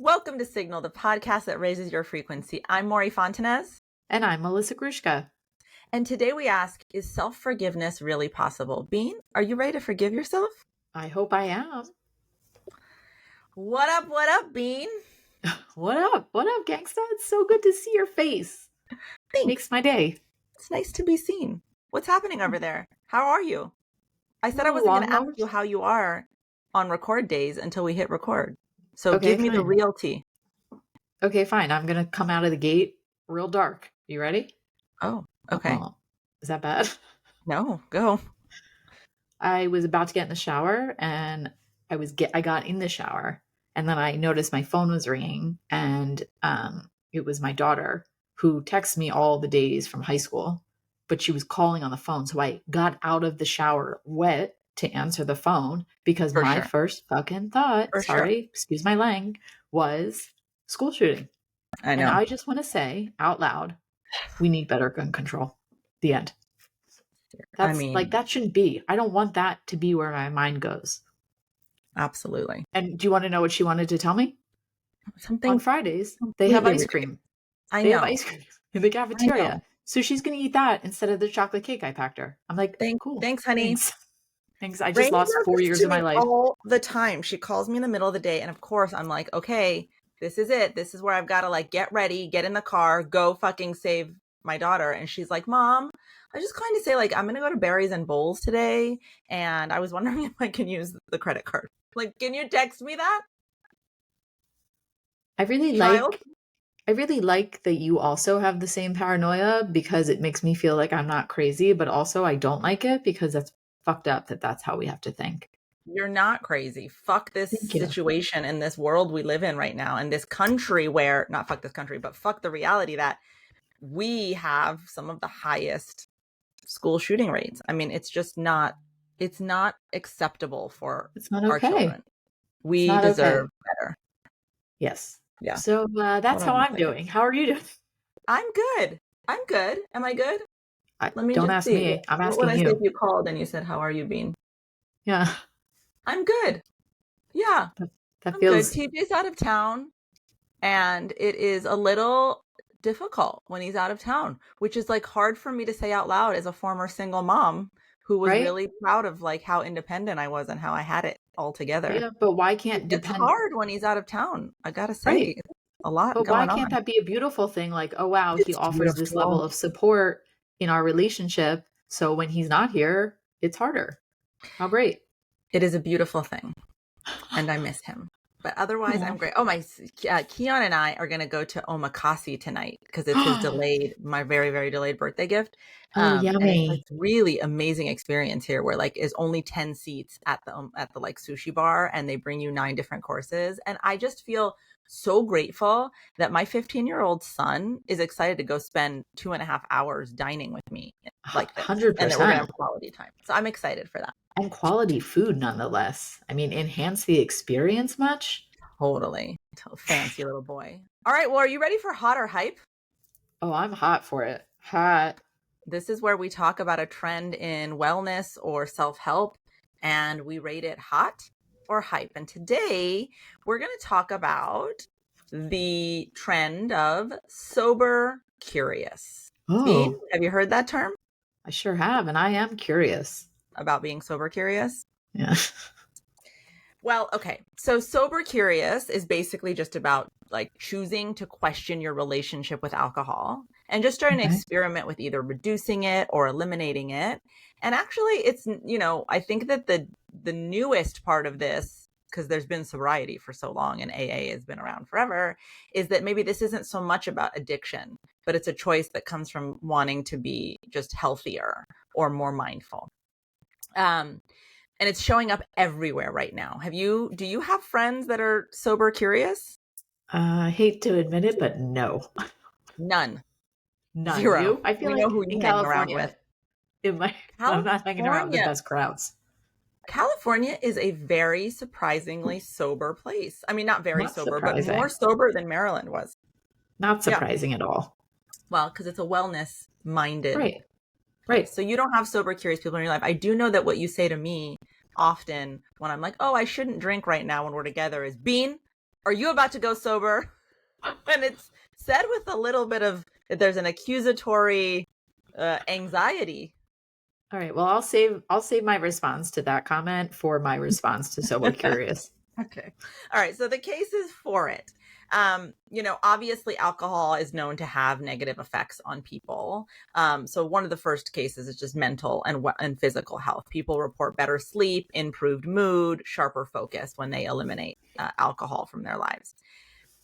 Welcome to Signal, the podcast that raises your frequency. I'm Maury Fontanez. And I'm Melissa Grushka. And today we ask, is self-forgiveness really possible? Bean, are you ready to forgive yourself? I hope I am. What up, Bean? What up, gangsta? It's so good to see your face. Thanks. Makes my day. It's nice to be seen. What's happening over there? How are you? I said I wasn't going to ask you how you are on record days until we hit record. So Okay, give me the real tea. Okay, fine. I'm going to come out of the gate real dark. You ready? Oh, okay. Is that bad? No, go. I was about to get in the shower and I got in the shower and then I noticed my phone was ringing and it was my daughter who texts me all the days from high school, but she was calling on the phone. So I got out of the shower wet to answer the phone because my first fucking thought, excuse my lang, was school shooting. I know. And I just want to say out loud, we need better gun control. The end. That shouldn't be. I don't want that to be where my mind goes. Absolutely. And do you want to know what she wanted to tell me? Something on Fridays, they have ice cream. They have ice cream in the cafeteria. So she's going to eat that instead of the chocolate cake I packed her. I'm like, cool. Thanks, honey. Thanks. I just lost 4 years of my life. All the time. She calls me in the middle of the day. And of course, I'm like, okay, this is it. This is where I've got to get ready, get in the car, go fucking save my daughter. And she's like, Mom, I just kind of say I'm going to go to Berries and Bowls today. And I was wondering if I can use the credit card. Can you text me that? I really like that you also have the same paranoia because it makes me feel like I'm not crazy, but also I don't like it because that's fucked up that's how we have to think. You're not crazy. Fuck this situation in this world we live in right now, in this country where, not fuck this country, but fuck the reality that we have some of the highest school shooting rates. I mean, it's just not, it's not acceptable for our children. We deserve better. Yes. Yeah. So that's how I'm doing. How are you doing? I'm good. Am I good? Let me don't ask me. I'm asking you. When I said you called and you said, "How are you, Bean?" Yeah. I'm good. Yeah. That feels good. TJ's out of town, and it is a little difficult when he's out of town, which is hard for me to say out loud as a former single mom who was really proud of how independent I was and how I had it all together. Yeah, but why can't it's hard when he's out of town? I gotta say, a lot. But going why can't that be a beautiful thing? Oh wow, he offers this level of support in our relationship. So when he's not here, it's harder. How great! It is a beautiful thing, and I miss him. But otherwise, I'm great. Oh, my Keon and I are going to go to Omakase tonight because it's his my very, very delayed birthday gift. Yummy! It's really amazing experience here where is only 10 seats at the sushi bar, and they bring you 9 different courses. And I just feel so grateful that my 15-year-old son is excited to go spend 2.5 hours dining with me like this. 100%. And that we're going to have quality time. So I'm excited for that. And quality food nonetheless. I mean, enhance the experience much? Totally. Fancy little boy. All right. Well, are you ready for hot or hype? Oh, I'm hot for it. Hot. This is where we talk about a trend in wellness or self-help, and we rate it hot or hype. And today we're going to talk about the trend of sober curious. Oh. Bean, have you heard that term? I sure have, and I am curious. About being sober curious? Yeah. Well, okay. So sober curious is basically just about choosing to question your relationship with alcohol and just starting to experiment with either reducing it or eliminating it. And actually it's, I think that the newest part of this, because there's been sobriety for so long and AA has been around forever, is that maybe this isn't so much about addiction, but it's a choice that comes from wanting to be just healthier or more mindful. And it's showing up everywhere right now. Do you have friends that are sober curious? I hate to admit it, but no. None. 0. You? I feel know who you hang around with. I'm not hanging around with the best crowds. California is a very surprisingly sober place. I mean, not very sober, but more sober than Maryland was. Not surprising at all. Well, because it's a wellness-minded Right. So you don't have sober curious people in your life. I do know that what you say to me often when I'm like, oh, I shouldn't drink right now when we're together is, Bean, Are you about to go sober? And it's said with a little bit of, there's an accusatory anxiety. All right. Well, I'll save my response to that comment for my response to Sober Curious. Okay. All right. So the case is for it. Obviously alcohol is known to have negative effects on people. So one of the first cases is just mental and physical health. People report better sleep, improved mood, sharper focus when they eliminate alcohol from their lives.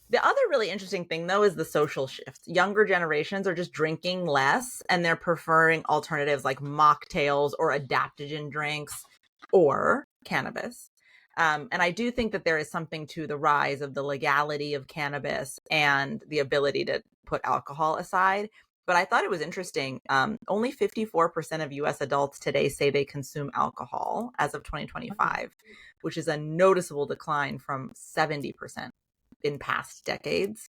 The other really interesting thing, though, is the social shift. Younger generations are just drinking less, and they're preferring alternatives like mocktails or adaptogen drinks or cannabis. And I do think that there is something to the rise of the legality of cannabis and the ability to put alcohol aside. But I thought it was interesting. Only 54% of US adults today say they consume alcohol as of 2025, which is a noticeable decline from 70% in past decades.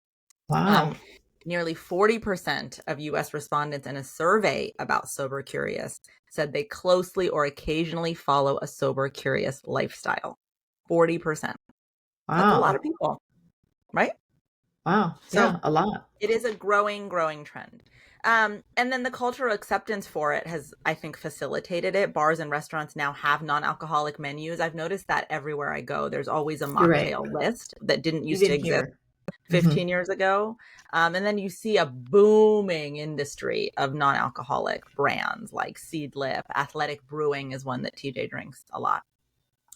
Wow. Nearly 40% of US respondents in a survey about Sober Curious said they closely or occasionally follow a Sober Curious lifestyle. 40%. That's a lot Wow. of people, right? Wow. So Yeah, a lot. it is a growing trend. And then the cultural acceptance for it has, I think, facilitated it. Bars and restaurants now have non-alcoholic menus. I've noticed that everywhere I go, there's always a You're right. mocktail list that didn't used to Even exist here. 15 years ago. And then you see a booming industry of non-alcoholic brands like Seedlip. Athletic Brewing is one that TJ drinks a lot.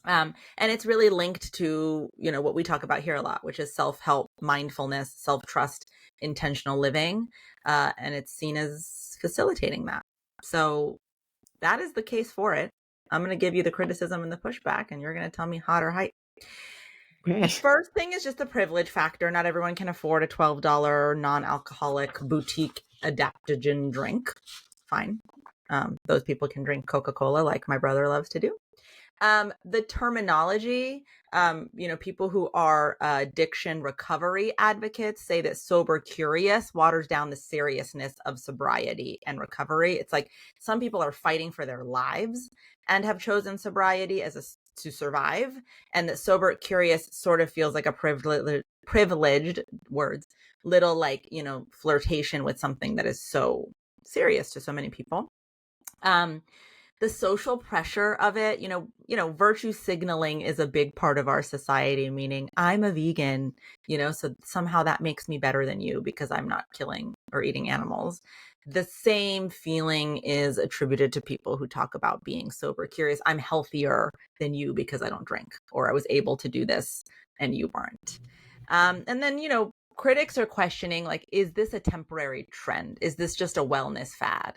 And it's really linked to, what we talk about here a lot, which is self-help, mindfulness, self-trust, intentional living. And it's seen as facilitating that. So that is the case for it. I'm going to give you the criticism and the pushback, and you're going to tell me hot or hype. Okay. First thing is just the privilege factor. Not everyone can afford a $12 non-alcoholic boutique adaptogen drink. Fine. Those people can drink Coca-Cola like my brother loves to do. The terminology, people who are addiction recovery advocates say that Sober Curious waters down the seriousness of sobriety and recovery. It's like some people are fighting for their lives and have chosen sobriety to survive, and that Sober Curious sort of feels like a privileged words, little flirtation with something that is so serious to so many people. The social pressure of it, virtue signaling is a big part of our society, meaning I'm a vegan, so somehow that makes me better than you because I'm not killing or eating animals. The same feeling is attributed to people who talk about being sober curious. I'm healthier than you because I don't drink, or I was able to do this and you weren't. And then, critics are questioning, is this a temporary trend? Is this just a wellness fad?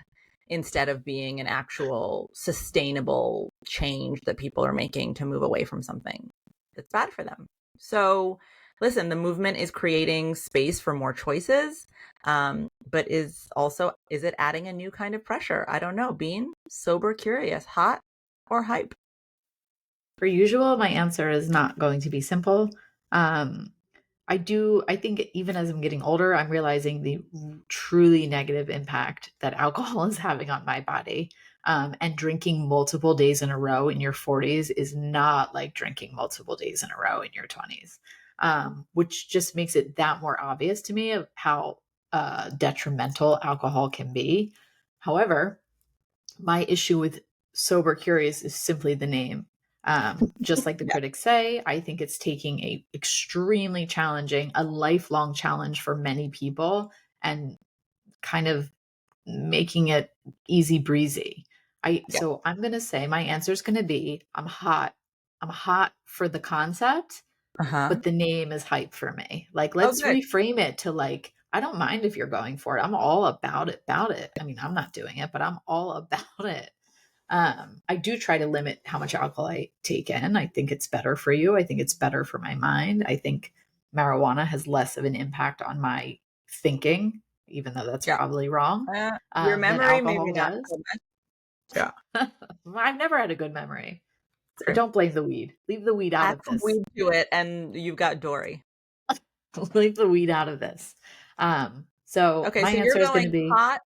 Instead of being an actual sustainable change that people are making to move away from something that's bad for them. So listen, the movement is creating space for more choices, but is it adding a new kind of pressure? I don't know. Being sober curious, hot or hype? Per usual, my answer is not going to be simple. I think even as I'm getting older, I'm realizing the truly negative impact that alcohol is having on my body. And drinking multiple days in a row in your 40s is not like drinking multiple days in a row in your 20s, which just makes it that more obvious to me of how detrimental alcohol can be. However, my issue with Sober Curious is simply the name. Just like the Yeah. critics say, I think it's taking a extremely challenging, a lifelong challenge for many people and kind of making it easy breezy. So I'm going to say my answer is going to be I'm hot. I'm hot for the concept, Uh-huh. but the name is hype for me. Like, Oh, let's good. reframe it to like, I don't mind if you're going for it. I'm all about it, I mean, I'm not doing it, but I'm all about it. I do try to limit how much alcohol I take in. I think it's better for you. I think it's better for my mind. I think marijuana has less of an impact on my thinking, even though that's Yeah. probably wrong, Your than memory, maybe alcohol not does. so much. Yeah. I've never had a good memory. True. Don't blame the weed. Leave the weed out Add of some this. weed to it and you've got Dory. Leave the weed out of this. So Okay, my so you're answer is going to going be hot.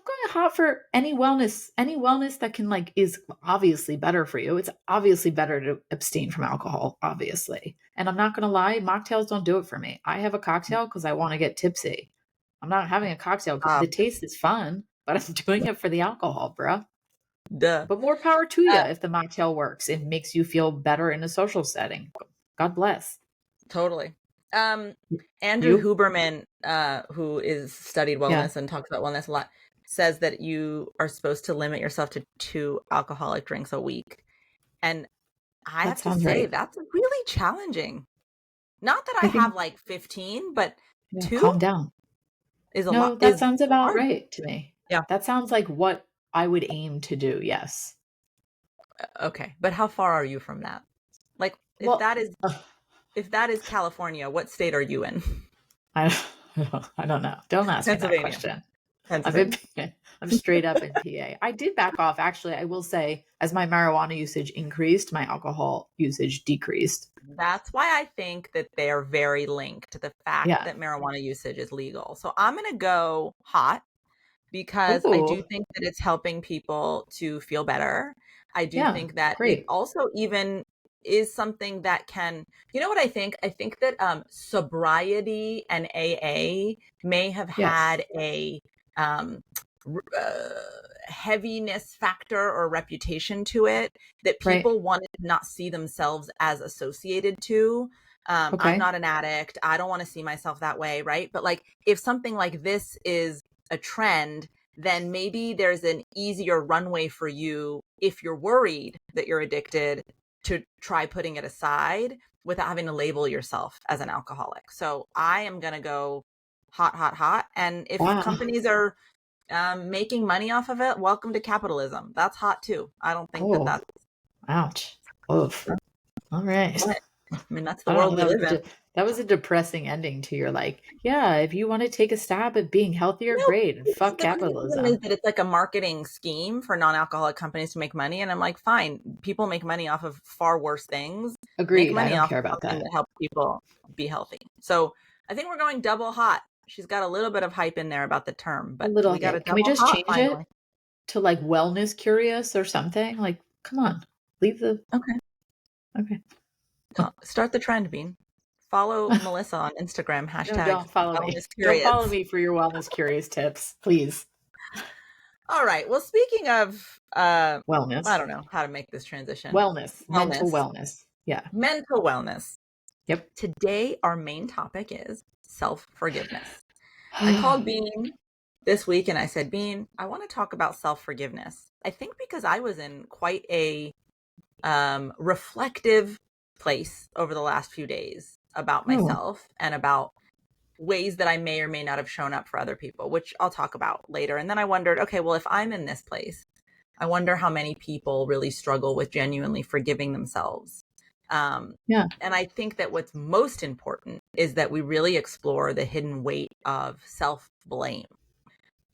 going hot for any wellness that can like is obviously better for you. It's obviously better to abstain from alcohol, obviously. And I'm not going to lie, mocktails don't do it for me. I have a cocktail because I want to get tipsy. I'm not having a cocktail because Uh, the taste is fun, but I'm doing it for the alcohol, bruh. Duh. But more power to you Uh, if the mocktail works. It makes you feel better in a social setting. God bless. totally. Andrew You? Huberman, who is studied Yeah, wellness and talks about wellness a lot, says that you are supposed to limit yourself to 2 alcoholic drinks a week. And I that have to sounds say, right. that's really challenging. Not that I I have think, like 15, but yeah, two calm down. is a lot, No, that is sounds about hard. right to me. Yeah. That sounds like what I would aim to do. Yes. Okay. But how far are you from that? Like, Well, if that is California, what state are you in? I, I don't know. Don't ask me that Pennsylvania. question. I'm Pennsylvania. in, I'm straight up in PA. I did back off. Actually, I will say, as my marijuana usage increased, my alcohol usage decreased. That's why I think that they're very linked to the fact Yeah. that marijuana usage is legal. So I'm going to go hot because I do Ooh. think that it's helping people to feel better. I do Yeah. think that it Great. also even is something that can, you know what I think? I think that sobriety and AA may have Yes. had a um, uh, heaviness factor or reputation to it that Right. people wanted to not see themselves as associated to. I'm Okay. not an addict. I don't want to see myself that way, right? But like if something like this is a trend, then maybe there's an easier runway for you if you're worried that you're addicted to try putting it aside without having to label yourself as an alcoholic. So I am going to go hot, hot, hot. And if Wow. companies are making money off of it, welcome to capitalism. That's hot too. I don't think that Oh, that's, ouch. Oof. All right. what? I mean, that's the I don't know. world we live in. That was a depressing ending to your like, yeah, if you want to take a stab at being healthier, No, great. And because fuck the criticism is capitalism. that it's like a marketing scheme for non-alcoholic companies to make money. And I'm like, fine, people make money off of far worse things. Make Agreed. I money don't off care of about something that. that helps people be healthy. So I think we're going double hot. She's got a little bit of hype in there about the term, A but little we got a hit. Can we double just hot change finally. it to like wellness curious or something? Like, come on. Leave the Okay. okay. Start the trend, Bean. Follow Melissa on Instagram, No, hashtag don't follow me. wellness Don't curious. follow me for your wellness curious tips, please. All right. Well, speaking of, I Wellness. don't know how to make this transition. Wellness. Mental Wellness, wellness. Yeah. mental wellness. Yep. Today, our main topic is self forgiveness. I called Bean this week and I said, Bean, I want to talk about self forgiveness. I think because I was in quite a reflective place over the last few days about Oh, myself and about ways that I may or may not have shown up for other people, which I'll talk about later. And then I wondered, okay, well, if I'm in this place, I wonder how many people really struggle with genuinely forgiving themselves. yeah. And I think that what's most important is that we really explore the hidden weight of self blame.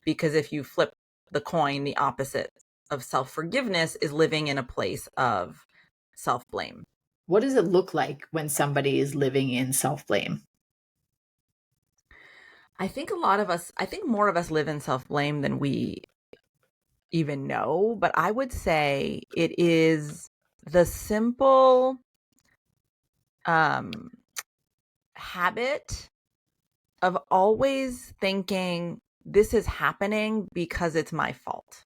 Because if you flip the coin, the opposite of self forgiveness is living in a place of self blame. What does it look like when somebody is living in self blame? I think more of us live in self blame than we even know, but I would say it is the simple um, habit of always thinking this is happening because it's my fault.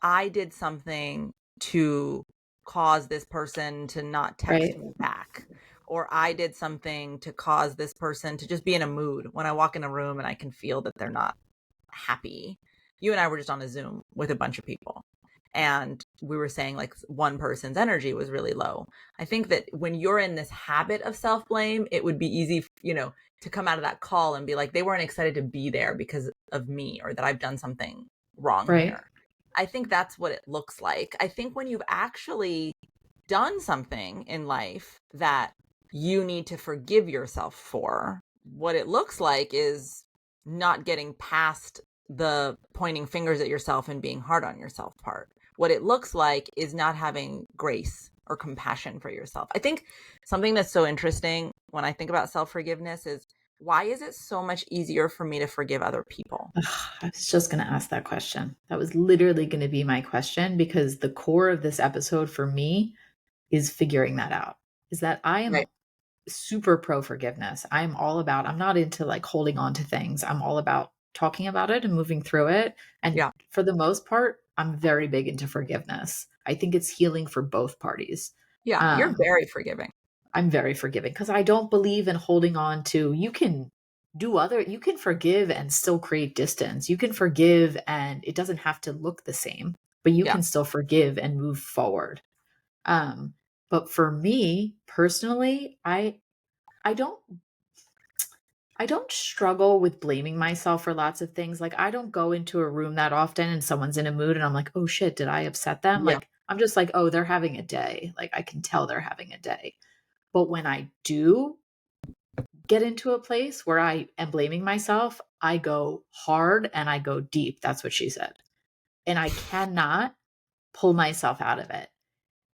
I did something to cause this person to not text Right. me back. Or I did something to cause this person to just be in a mood when I walk in a room and I can feel that they're not happy. You and I were just on a Zoom with a bunch of people. And we were saying like one person's energy was really low. I think that when you're in this habit of self blame, it would be easy, to come out of that call and be like, they weren't excited to be there because of me or that I've done something wrong Right. here. I think that's what it looks like. I think when you've actually done something in life that you need to forgive yourself for, what it looks like is not getting past the pointing fingers at yourself and being hard on yourself part. What it looks like is not having grace or compassion for yourself. I think something that's so interesting when I think about self forgiveness is why is it so much easier for me to forgive other people? Ugh, I was just going to ask that question. That was literally going to be my question, because the core of this episode for me is figuring that out. Is that I am Right. super pro forgiveness. I'm all about, I'm not into like holding on to things. I'm all about talking about it and moving through it. And Yeah. for the most part, I'm very big into forgiveness. I think it's healing for both parties. Yeah. You're Um, very forgiving. I'm very forgiving because I don't believe in holding on to, you can forgive and still create distance. You can forgive and it doesn't have to look the same, but you Yeah. can still forgive and move forward. Um, but for me personally, I don't I don't struggle with blaming myself for lots of things. Like, I don't go into a room that often and someone's in a mood and I'm like, "Oh shit, did I upset them?" Yeah. Like, I'm just like, "Oh, they're having a day." Like, I can tell they're having a day. But when I do get into a place where I am blaming myself, I go hard and I go deep. That's what she said. And I cannot pull myself out of it.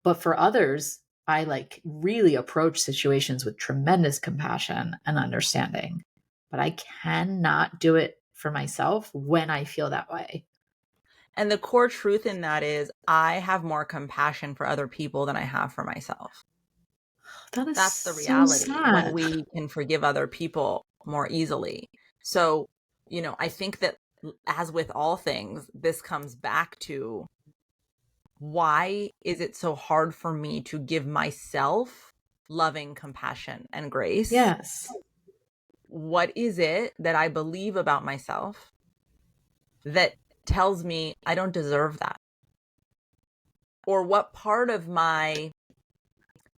But for others, I like really approach situations with tremendous compassion and understanding. But I cannot do it for myself when I feel that way. And the core truth in that is I have more compassion for other people than I have for myself. That is That's the so reality when sad. we can forgive other people more easily. So, I think that as with all things, this comes back to why is it so hard for me to give myself loving compassion and grace? Yes. What is it that I believe about myself that tells me I don't deserve that? Or what part of my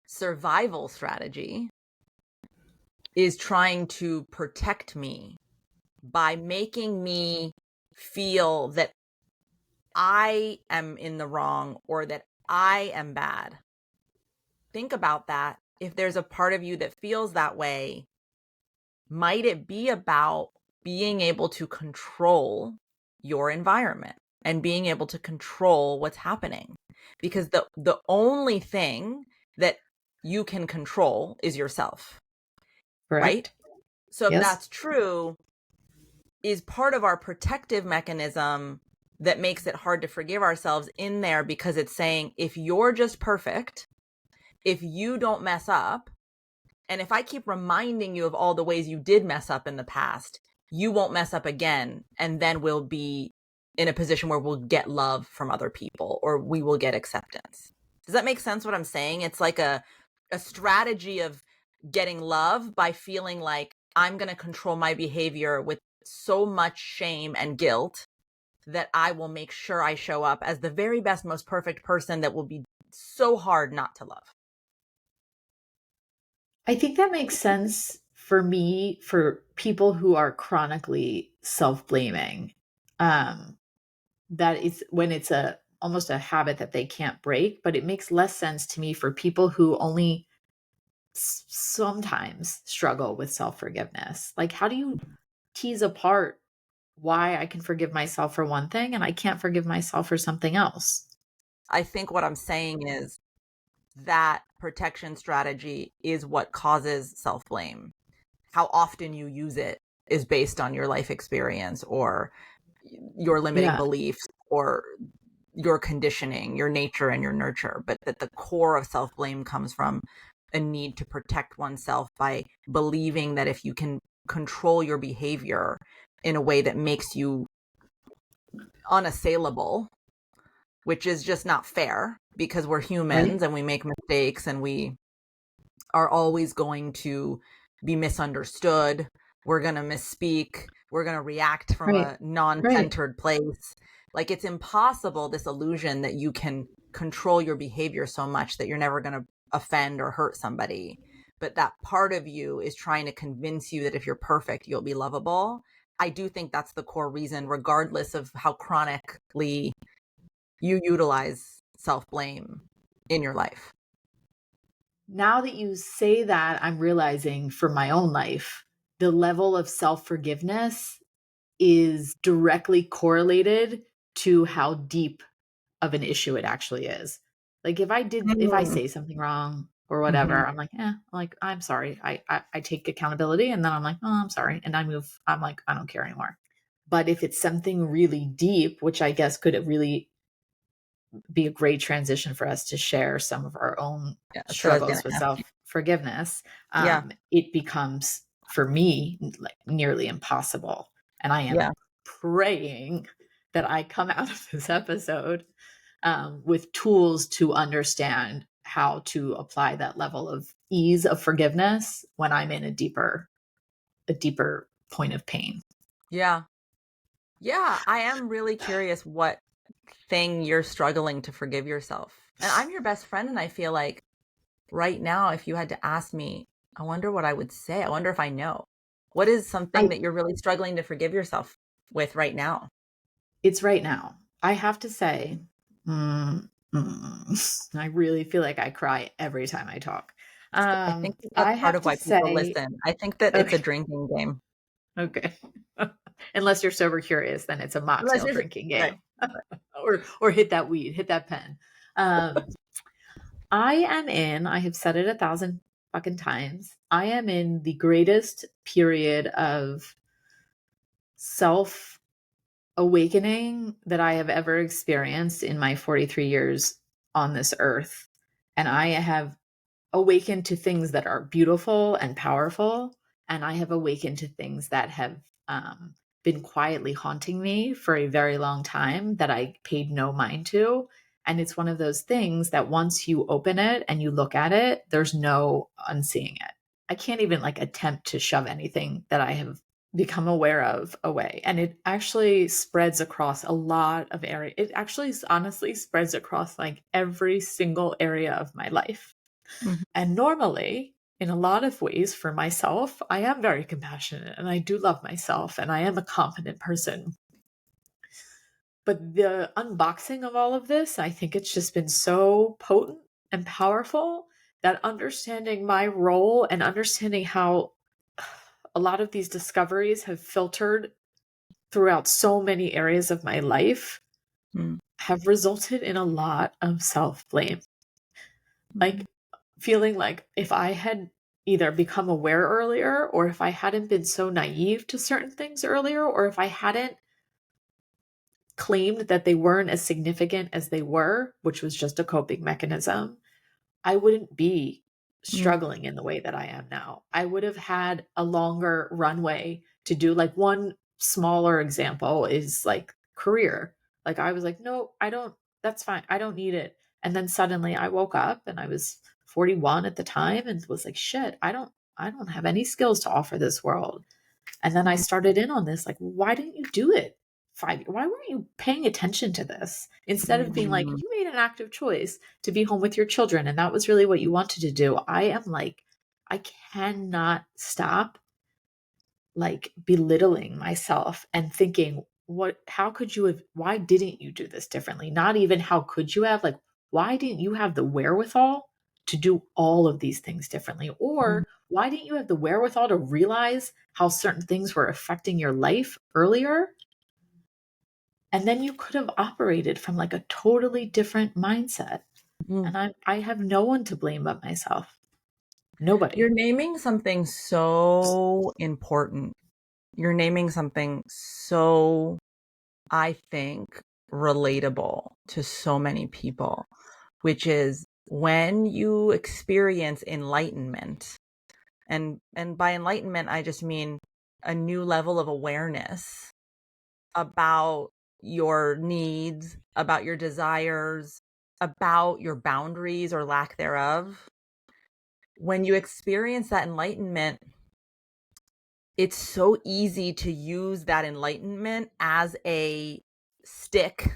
survival strategy is trying to protect me by making me feel that I am in the wrong or that I am bad? Think about that. If there's a part of you that feels that way, might it be about being able to control your environment and being able to control what's happening? Because the only thing that you can control is yourself, right? Correct. So if Yes. that's true, is part of our protective mechanism that makes it hard to forgive ourselves in there, because it's saying, if you're just perfect, if you don't mess up, and if I keep reminding you of all the ways you did mess up in the past, you won't mess up again. And then we'll be in a position where we'll get love from other people or we will get acceptance. Does that make sense what I'm saying? It's like a strategy of getting love by feeling like I'm going to control my behavior with so much shame and guilt that I will make sure I show up as the very best, most perfect person that will be so hard not to love. I think that makes sense for me, for people who are chronically self-blaming. Um, that is when it's a almost a habit that they can't break, but it makes less sense to me for people who only sometimes struggle with self-forgiveness. Like, how do you tease apart why I can forgive myself for one thing and I can't forgive myself for something else? I think what I'm saying is that protection strategy is what causes self blame. How often you use it is based on your life experience or your limiting Yeah, beliefs or your conditioning, your nature and your nurture. But that the core of self blame comes from a need to protect oneself by believing that if you can control your behavior in a way that makes you unassailable, which is just not fair because we're right, humans and we make mistakes and we are always going to be misunderstood. We're going to misspeak. We're going to react from right, a right. non-centered place. Like, it's impossible, this illusion that you can control your behavior so much that you're never going to offend or hurt somebody. But that part of you is trying to convince you that if you're perfect, you'll be lovable. I do think that's the core reason, regardless of how chronically you utilize self-blame in your life. Now that you say that, I'm realizing for my own life, the level of self forgiveness is directly correlated to how deep of an issue it actually is. Like, if I Mm. say something wrong or whatever, Mhm. I'm like, I'm sorry. I take accountability, and then I'm like, oh, I'm sorry. And I move, I'm like, I don't care anymore. But if it's something really deep, which I guess could really be a great transition for us to share some of our own Yeah, that's what I was gonna struggles with ask you. self forgiveness, Yeah. it becomes for me like nearly impossible. And I am Yeah. praying that I come out of this episode with tools to understand how to apply that level of ease of forgiveness when I'm in a deeper point of pain. Yeah. Yeah, I am really curious what thing you're struggling to forgive yourself. And I'm your best friend, and I feel like right now, if you had to ask me, I wonder what I would say. I wonder if I know. What is something I that you're really struggling to forgive yourself with right now? It's right now. I have to say, I really feel like I cry every time I talk. I think that I that's part have of to why people say, listen. I think that it's a okay, drinking game. okay. Unless you're sober curious, then it's a Unless mocktail you're drinking right. game, or hit that weed, hit that pen. Um, I have said it 1,000 fucking times. I am in the greatest period of self awakening that I have ever experienced in my 43 years on this earth. And I have awakened to things that are beautiful and powerful. And I have awakened to things that have been quietly haunting me for a very long time that I paid no mind to. And it's one of those things that once you open it and you look at it, there's no unseeing it. I can't even like attempt to shove anything that I have become aware of away. And it actually spreads across a lot of area. It actually honestly spreads across like every single area of my life. Mhm. And normally, in a lot of ways for myself, I am very compassionate and I do love myself and I am a confident person. But the unboxing of all of this, I think it's just been so potent and powerful that understanding my role and understanding how a lot of these discoveries have filtered throughout so many areas of my life Mm, have resulted in a lot of self blame. mhm, Like feeling like if I had either become aware earlier, or if I hadn't been so naive to certain things earlier, or if I hadn't claimed that they weren't as significant as they were, which was just a coping mechanism, I wouldn't be mm, struggling in the way that I am now. I would have had a longer runway to do like one smaller example is like career. Like I was like, no, I don't, that's fine. I don't need it. And then suddenly I woke up and I was 41 at the time and was like, shit, I don't have any skills to offer this world. And then I mm, started in on this, like, why didn't you do it? Why weren't you paying attention to this instead of being like, mm, you made an active choice to be home with your children and that was really what you wanted to do? I am like, I cannot stop like belittling myself and thinking, how could you have, why didn't you do this differently? Not even how could you have, like, why didn't you have the wherewithal to do all of these things differently? mm, Or why didn't you have the wherewithal to realize how certain things were affecting your life earlier? And then you could have operated from like a totally different mindset. mm. And I have no one to blame but myself. You're Nobody. naming something so important. You're naming something so, I think, relatable to so many people, which is when you experience enlightenment. And by enlightenment, I just mean a new level of awareness about your needs, about your desires, about your boundaries or lack thereof. When you experience that enlightenment, it's so easy to use that enlightenment as a stick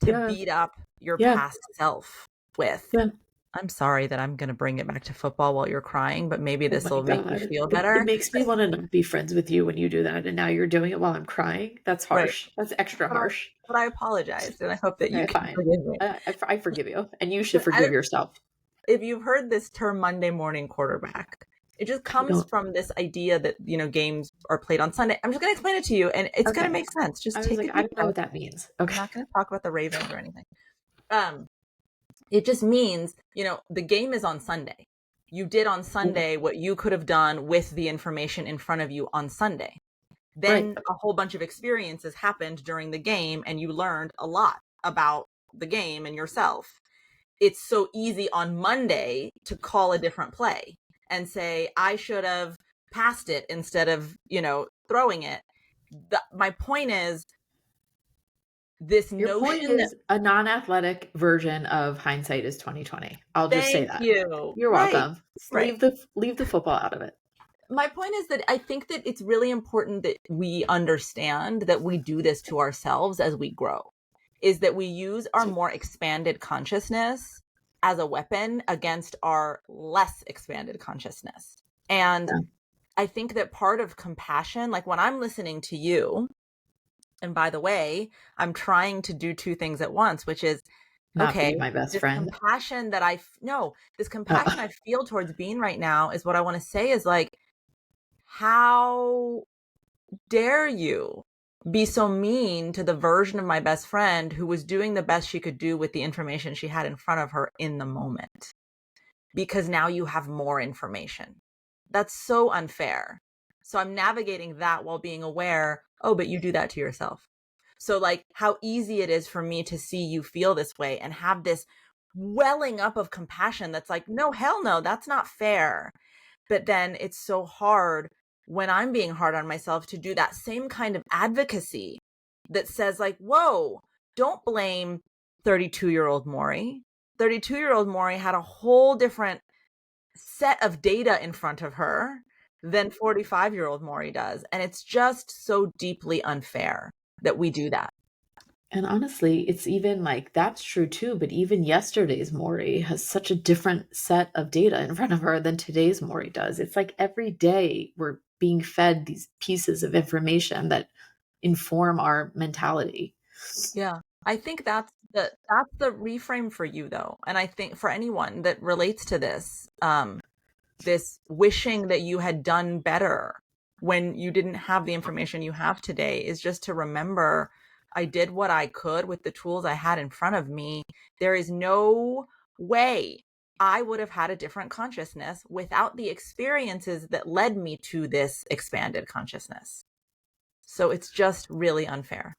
to Yeah. beat up your Yeah. past self with. Yeah. I'm sorry that I'm going to bring it back to football while you're crying, but maybe Oh this my will make you God. feel It better. makes me want to not be friends with you when you do that. And now you're doing it while I'm crying. That's Right. harsh. That's extra But I, harsh. but I apologize, and I hope that you Okay, can fine. forgive me. I forgive you. And you should But I forgive don't, yourself. if you've heard this term Monday morning quarterback, it just I comes don't. from this idea that, games are played on Sunday. I'm just going to explain it to you, and it's going to Okay. make sense. Just I was take like, a I deep don't know breath. what that means. I'm Okay. not going to talk about the Ravens or anything. Um, it just means, the game is on Sunday. You did on Sunday what you could have done with the information in front of you on Sunday. Right. Then a whole bunch of experiences happened during the game and you learned a lot about the game and yourself. It's so easy on Monday to call a different play and say, I should have passed it instead of, throwing it. My point is this Your point notion that, is a non-athletic version of hindsight is 2020. I'll just say thank that. you. You're Right. welcome. Just Right. leave the football out of it. My point is that I think that it's really important that we understand that we do this to ourselves as we grow, is that we use our more expanded consciousness as a weapon against our less expanded consciousness. And Yeah. I think that part of compassion, like when I'm listening to you, and by the way, I'm trying to do two things at once, which is, Not okay, be my best this friend. compassion that this compassion I feel towards Bean right now is what I want to say is like, how dare you be so mean to the version of my best friend who was doing the best she could do with the information she had in front of her in the moment? Because now you have more information. That's so unfair. So I'm navigating that while being aware, oh, but you do that to yourself. So like how easy it is for me to see you feel this way and have this welling up of compassion that's like, no, hell no, that's not fair. But then it's so hard when I'm being hard on myself to do that same kind of advocacy that says like, whoa, don't blame 32-year-old Maury. 32-year-old Maury had a whole different set of data in front of her than 45-year-old Maury does. And it's just so deeply unfair that we do that. And honestly, it's even like that's true too. But even yesterday's Maury has such a different set of data in front of her than today's Maury does. It's like every day we're being fed these pieces of information that inform our mentality. Yeah. I think that's the reframe for you though. And I think for anyone that relates to this wishing that you had done better when you didn't have the information you have today is just to remember I did what I could with the tools I had in front of me. There is no way I would have had a different consciousness without the experiences that led me to this expanded consciousness. So it's just really unfair.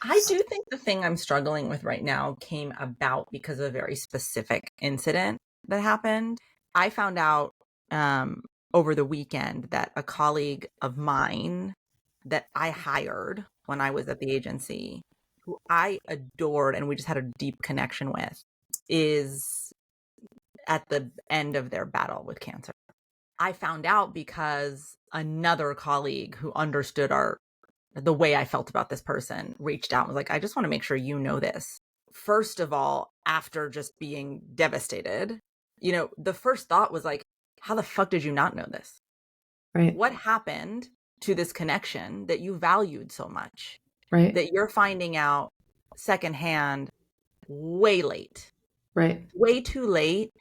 I do think the thing I'm struggling with right now came about because of a very specific incident that happened. I found out over the weekend that a colleague of mine that I hired when I was at the agency, who I adored and we just had a deep connection with, is at the end of their battle with cancer. I found out because another colleague who understood the way I felt about this person reached out and was like, I just want to make sure you know this. First of all, after just being devastated, the first thought was like, how the fuck did you not know this? Right. What happened to this connection that you valued so much? Right. That you're finding out secondhand way late. Right. Way too late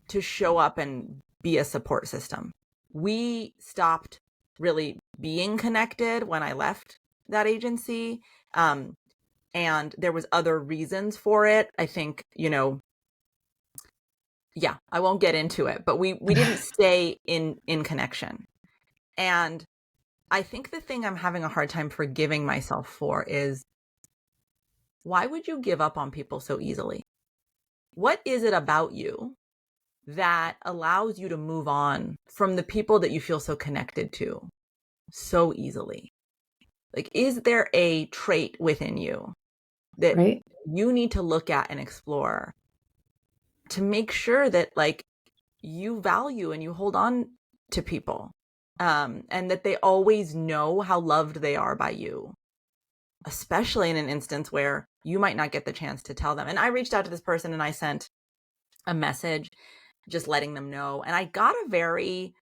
to show up and be a support system. We stopped really being connected when I left that agency. And there was other reasons for it. I think, yeah, I won't get into it, but we didn't stay in connection. And I think the thing I'm having a hard time forgiving myself for is, why would you give up on people so easily? What is it about you that allows you to move on from the people that you feel so connected to so easily? Like, is there a trait within you that Right. you need to look at and explore to make sure that like you value and you hold on to people, and that they always know how loved they are by you, especially in an instance where you might not get the chance to tell them. And I reached out to this person and I sent a message just letting them know. And I got a very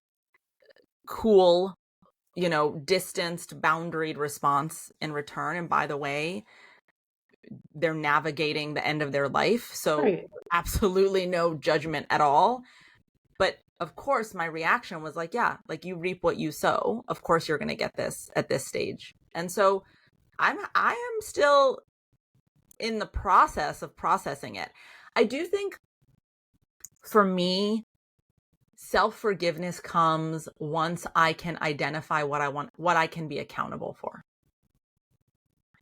cool, distanced, boundaried response in return. And by the way, they're navigating the end of their life. So Right. absolutely no judgment at all. But of course, my reaction was like, yeah, like you reap what you sow. Of course, you're going to get this at this stage. And so I am still in the process of processing it. I do think for me, self-forgiveness comes once I can identify what I want, what I can be accountable for.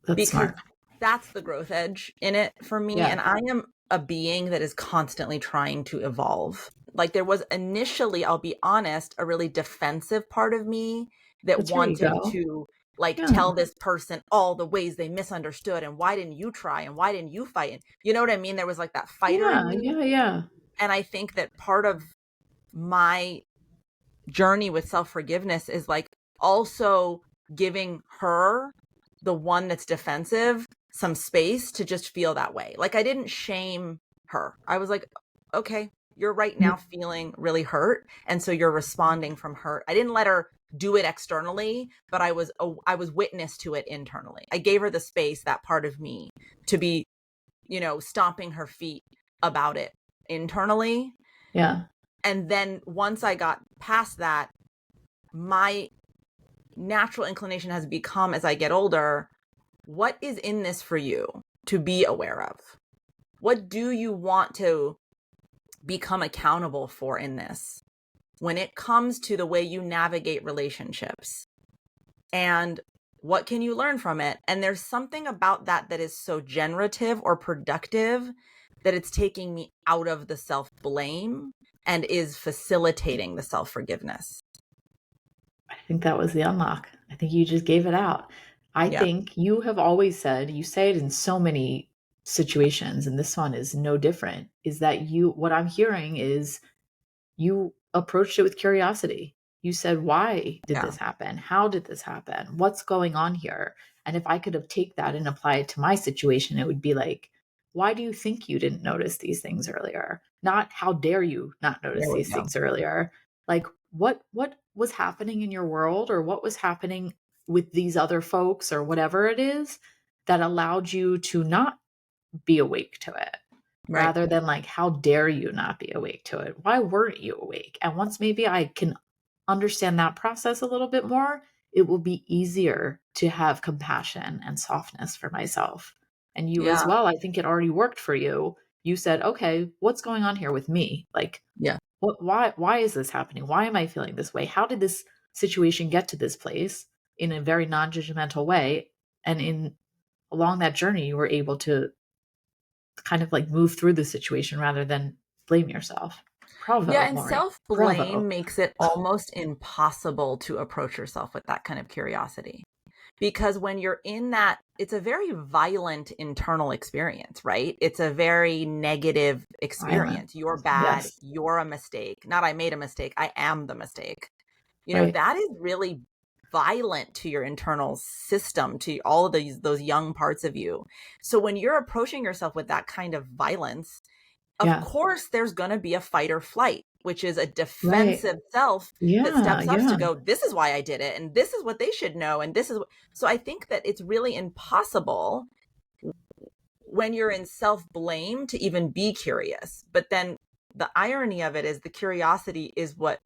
That's Because smart. that's the growth edge in it for me. Yeah. And I am a being that is constantly trying to evolve. Like there was initially, I'll be honest, a really defensive part of me that But here you wanted go. to like Yeah. tell this person all the ways they misunderstood and why didn't you try and why didn't you fight? And you know what I mean? There was like that fighter in Yeah. me. Yeah. Yeah. And I think that part of my journey with self-forgiveness is like also giving her, the one that's defensive, some space to just feel that way. Like I didn't shame her. I was like, okay, you're right now feeling really hurt, and so you're responding from hurt. I didn't let her do it externally, but I was witness to it internally. I gave her the space, that part of me, to be, stomping her feet about it internally. Yeah. And then once I got past that, my natural inclination has become, as I get older, what is in this for you to be aware of? What do you want to become accountable for in this when it comes to the way you navigate relationships? And what can you learn from it? And there's something about that that is so generative or productive that it's taking me out of the self-blame and is facilitating the self-forgiveness. I think that was the unlock. I think you just gave it out. I Yeah. think you have always said, you say it in so many situations, and this one is no different, is that what I'm hearing is you approached it with curiosity. You said, why did Yeah. this happen? How did this happen? What's going on here? And if I could have take that and apply it to my situation, it would be like, why do you think you didn't notice these things earlier? Not how dare you not notice There we these go. things earlier? Like what was happening in your world, or what was happening with these other folks, or whatever it is that allowed you to not be awake to it, Right. rather than like, how dare you not be awake to it? Why weren't you awake? And once maybe I can understand that process a little bit more, it will be easier to have compassion and softness for myself. And you as Yeah. well, I think it already worked for you. You said, okay, what's going on here with me? Like, Yeah. why is this happening? Why am I feeling this way? How did this situation get to this place, in a very non-judgmental way? And in along that journey, you were able to kind of like move through the situation rather than blame yourself. Yeah. Bravo, And Maury. self-blame Bravo. makes it almost impossible to approach yourself with that kind of curiosity. Because when you're in that, it's a very violent internal experience, right? It's a very negative Violent. experience. You're bad. Yes. You're a mistake. Not I made a mistake. I am the mistake. Right. That is really violent to your internal system, to all of those young parts of you. So when you're approaching yourself with that kind of violence, of Yeah. course there's going to be a fight or flight, which is a Right. defensive self that Yeah. steps up Yeah. to go, this is why I did it, and this is what they should know, and this is so I think that it's really impossible when you're in self-blame to even be curious. But then the irony of it is the curiosity is what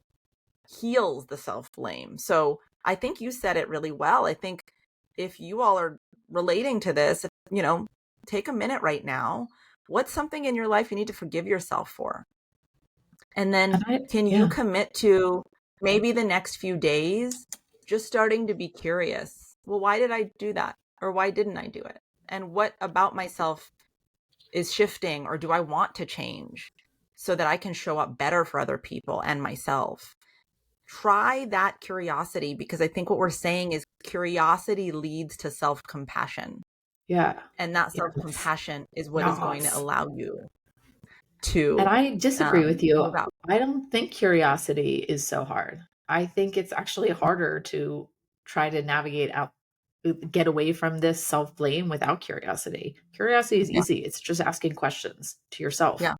heals the self-blame. So I think you said it really well. I think if you all are relating to this, take a minute right now. What's something in your life you need to forgive yourself for? And then can you Yeah. commit to maybe the next few days just starting to be curious? Well, why did I do that? Or why didn't I do it? And what about myself is shifting, or do I want to change so that I can show up better for other people and myself? Try that curiosity, because I think what we're saying is curiosity leads to self-compassion. Yeah. And that Yes. self-compassion is what is going to Yes. allow you And to I disagree with you. move out. I don't think curiosity is so hard. I think it's actually harder to try to navigate out, get away from this self blame without curiosity. Curiosity is Yeah. easy, it's just asking questions to yourself. Yeah.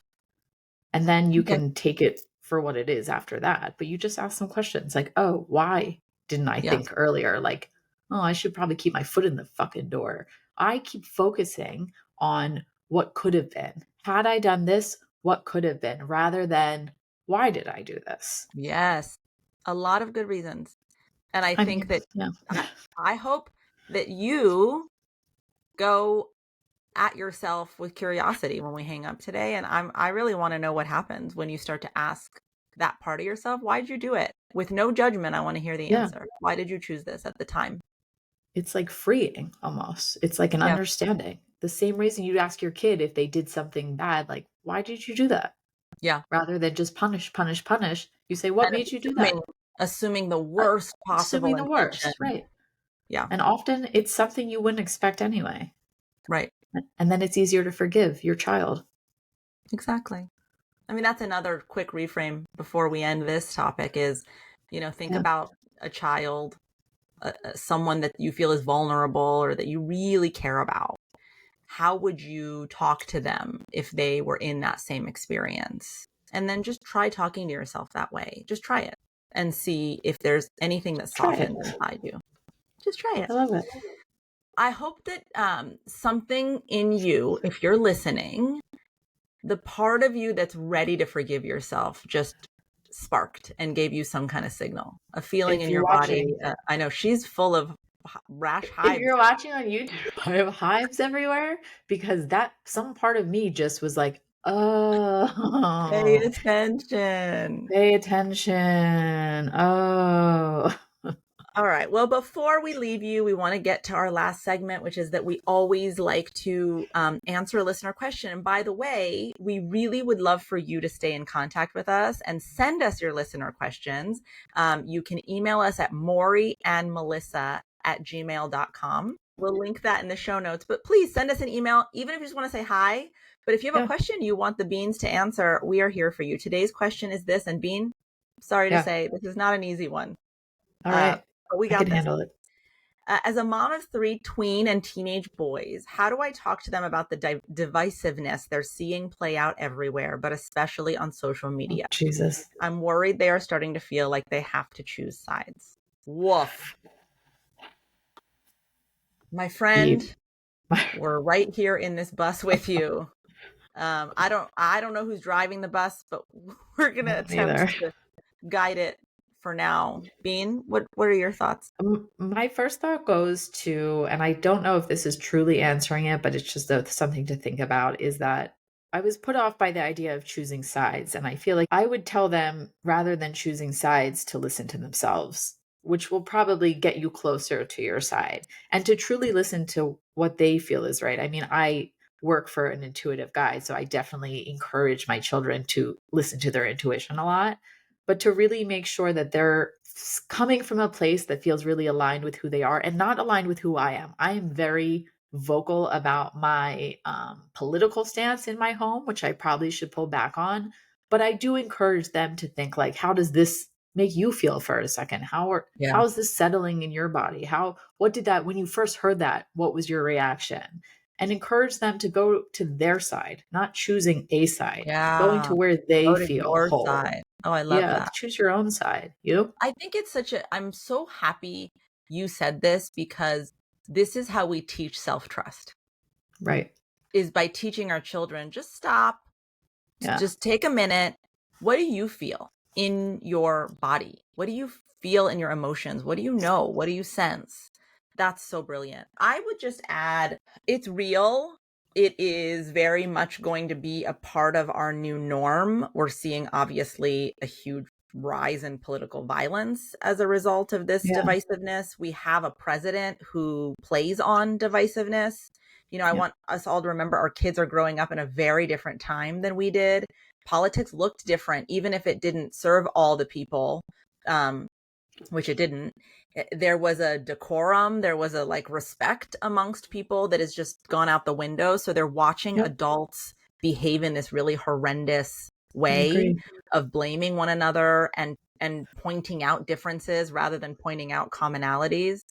And then you Okay. can take it for what it is after that. But you just ask some questions like, oh, why didn't I Yeah. think earlier? Like, oh, I should probably keep my foot in the fucking door. I keep focusing on what could have been. Had I done this, what could have been, rather than why did I do this? Yes. A lot of good reasons. And I I think mean, that yeah. I hope that you go at yourself with curiosity when we hang up today. And I really want to know what happens when you start to ask that part of yourself. Why did you do it? With no judgment, I want to hear the Yeah. answer. Why did you choose this at the time? It's like freeing almost. It's like an Yeah. understanding. The same reason you'd ask your kid if they did something bad, like, why did you do that? Yeah. Rather than just punish, punish, punish. You say, what And made you do that? assuming the worst possible Assuming the intention. worst, right? Yeah. And often it's something you wouldn't expect anyway. Right. And then it's easier to forgive your child. Exactly. I mean, that's another quick reframe before we end this topic is, think Yeah. about a child, someone that you feel is vulnerable or that you really care about. How would you talk to them if they were in that same experience? And then just try talking to yourself that way. Just try it and see if there's anything that Try it. softens inside you. Just try it. I love it. I hope that something in you, if you're listening, the part of you that's ready to forgive yourself just sparked and gave you some kind of signal, a feeling If in you're your body. watching, I know she's full of rash if hives. you're watching on YouTube, I have hives everywhere because that some part of me just was like, Pay oh, attention. pay attention. Oh, All right. Well, before we leave you, we want to get to our last segment, which is that we always like to answer a listener question. And by the way, we really would love for you to stay in contact with us and send us your listener questions. You can email us at MoryandMelissa@gmail.com. We'll link that in the show notes, but please send us an email, even if you just want to say hi. But if you have a yeah, question you want the Beans to answer, we are here for you. Today's question is this, and Bean, sorry to yeah. say, this is not an easy one. All right. But we I can got this. handle it. As a mom of 3 tween and teenage boys, how do I talk to them about the divisiveness they're seeing play out everywhere, but especially on social Oh, media? Jesus. I'm worried they are starting to feel like they have to choose sides. Woof. My friend, Deep. we're right here in this bus with you. I don't know who's driving the bus, but we're gonna attempt Neither. to guide it for now. Bean, what are your thoughts? My first thought goes to, and I don't know if this is truly answering it, but it's just something to think about, is that I was put off by the idea of choosing sides. And I feel like I would tell them rather than choosing sides to listen to themselves, which will probably get you closer to your side and to truly listen to what they feel is right. I mean, I work for an intuitive guide, so I definitely encourage my children to listen to their intuition a lot, but to really make sure that they're coming from a place that feels really aligned with who they are and not aligned with who I am. I am very vocal about my political stance in my home, which I probably should pull back on. But I do encourage them to think like, how does this make you feel for a second? Yeah. How is this settling in your body? What did that when you first heard that? What was your reaction? And encourage them to go to their side, not choosing a side, going Yeah. to where they Go to feel your whole. side. Oh, I love Yeah, that. choose your own side. You? I think it's I'm so happy you said this because this is how we teach self-trust Right. is by teaching our children, just stop, Yeah. just take a minute. What do you feel in your body? What do you feel in your emotions? What do you know? What do you sense? That's so brilliant. I would just add, it's real. It is very much going to be a part of our new norm. We're seeing obviously a huge rise in political violence as a result of this Yeah. divisiveness. We have a president who plays on divisiveness. I Yeah. want us all to remember our kids are growing up in a very different time than we did. Politics looked different, even if it didn't serve all the people, which it didn't. There was a decorum, there was a respect amongst people that has just gone out the window. So they're watching Yep. adults behave in this really horrendous I way agree. of blaming one another and pointing out differences rather than pointing out commonalities.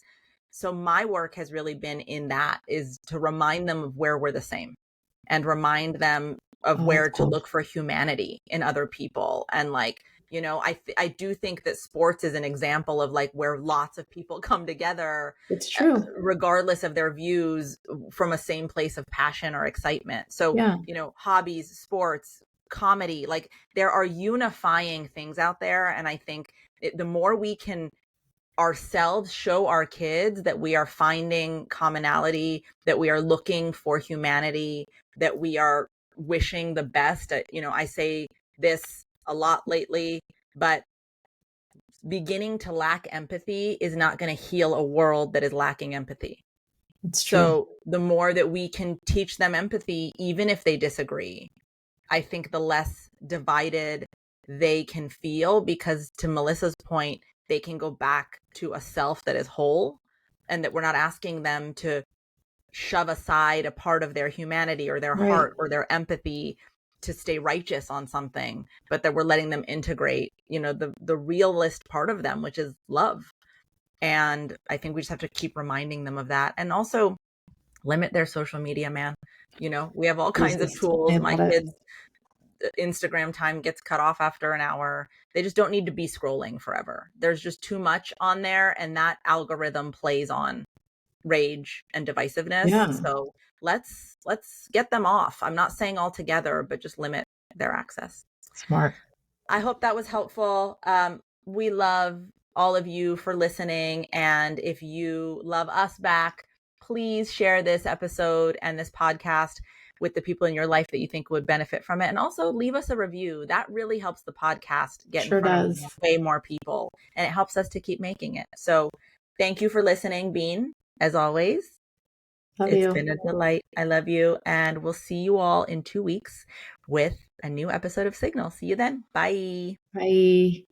So my work has really been in that, is to remind them of where we're the same and remind them of Oh, that's where to cool. look for humanity in other people. And I do think that sports is an example of where lots of people come together, It's true. regardless of their views, from a same place of passion or excitement. So, Yeah. hobbies, sports, comedy, there are unifying things out there. And I think the more we can ourselves show our kids that we are finding commonality, that we are looking for humanity, that we are wishing the best. I say this a lot lately. but beginning to lack empathy is not going to heal a world that is lacking empathy. It's true. So the more that we can teach them empathy, even if they disagree, I think the less divided they can feel, because to Melissa's point, they can go back to a self that is whole, and that we're not asking them to shove aside a part of their humanity or their heart or their empathy to stay righteous on something, but that we're letting them integrate, the realist part of them, which is love. And I think we just have to keep reminding them of that. And also limit their social media, man. We have all kinds of tools. My kids' Instagram time gets cut off after an hour. They just don't need to be scrolling forever. There's just too much on there, and that algorithm plays on rage and divisiveness. Yeah. So let's get them off. I'm not saying altogether, but just limit their access. Smart. I hope that was helpful. We love all of you for listening. And if you love us back, please share this episode and this podcast with the people in your life that you think would benefit from it. And also leave us a review. That really helps the podcast get in front of way more people. And it helps us to keep making it. So thank you for listening, Bean, as always. It's been a delight. I love you. And we'll see you all in 2 weeks with a new episode of Signal. See you then. Bye. Bye.